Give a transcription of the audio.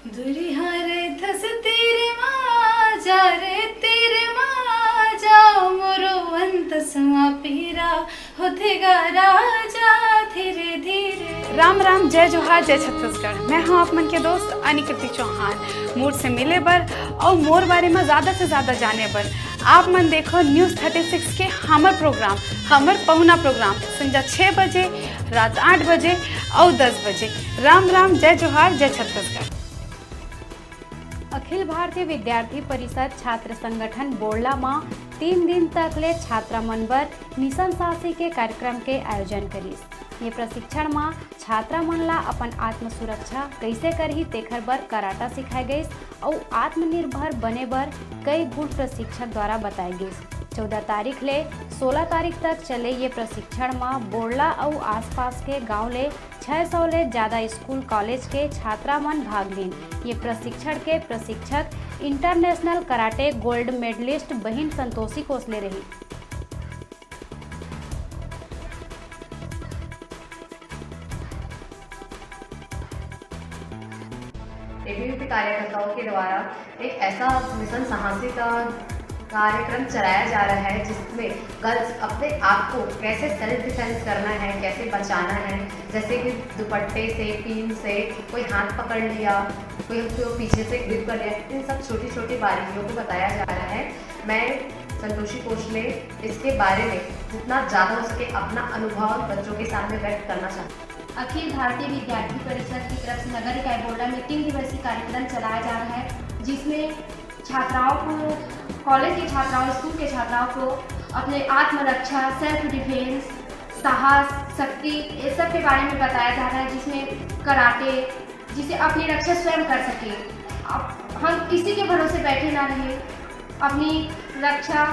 दुरिहा रे धस तेरे माँ जा रे तेरे माँ जाओ मोरो अंत सुआ पीरा होतेगा राजा धीरे धीरे। राम राम, जय जोहार, जय छत्तीसगढ़। मैं हूँ आप मन के दोस्त अनिकृति चौहान। मूड से मिले बर और मोर बारे में ज़्यादा से ज़्यादा जाने बर आप मन देखो न्यूज़ 36 के हमर प्रोग्राम, हमर पहुना प्रोग्राम संजा 6 बजे, रात 8 बजे और 10 बजे। राम राम, जय जोहार, जय छत्तीसगढ़। अखिल भारतीय विद्यार्थी परिषद छात्र संगठन बोड़ला मां 3 दिन तक ले छात्रा मन बर मिशन साहसी के कार्यक्रम के आयोजन करिस। ये प्रशिक्षण में छात्रा मन ला अपन आत्म सुरक्षा कैसे करही तेखर बर कराटा सिखाए गइस और आत्मनिर्भर बने बर कई गुण प्रशिक्षक द्वारा बताए गइस। 14 तारीख ले 16 तारीख तक चले ये प्रशिक्षण में बोड़ला और आसपास के गांव ले 600 ले ज़्यादा स्कूल कॉलेज के छात्रा मन भाग लीन। ये प्रशिक्षण के प्रशिक्षक इंटरनेशनल कराटे गोल्ड मेडलिस्ट बहिन संतोषी कोसले रही। एबीवीपी कार्यकर्ताओं के द्वारा एक ऐसा मिशन साहसी का कार्यक्रम चलाया जा रहा है जिसमें गर्ल्स अपने आप को कैसे सेल्फ डिफेंस करना है, कैसे बचाना है। जैसे कि दुपट्टे से, पिन से, कोई हाथ पकड़ लिया, कोई उसको पीछे से ग्रिप कर लिया, इन सब छोटी छोटी बारीकियों को बताया जा रहा है। मैं संतोषी कोसले इसके बारे में जितना ज़्यादा उसके अपना अनुभव बच्चों के सामने व्यक्त करना चाहती हूँ। अखिल भारतीय विद्यार्थी परिषद की तरफ से नगर निकाय बोड़ला में 3 दिवसीय कार्यक्रम चलाया जा रहा है, जिसमें छात्राओं को, कॉलेज की छात्राओं, स्कूल के छात्राओं को अपने आत्मरक्षा, सेल्फ डिफेंस, साहस, शक्ति, ये सब के बारे में बताया जा रहा है। जिसमें कराटे, जिसे अपनी रक्षा स्वयं कर सके। हम किसी के भरोसे बैठे ना रहे, अपनी रक्षा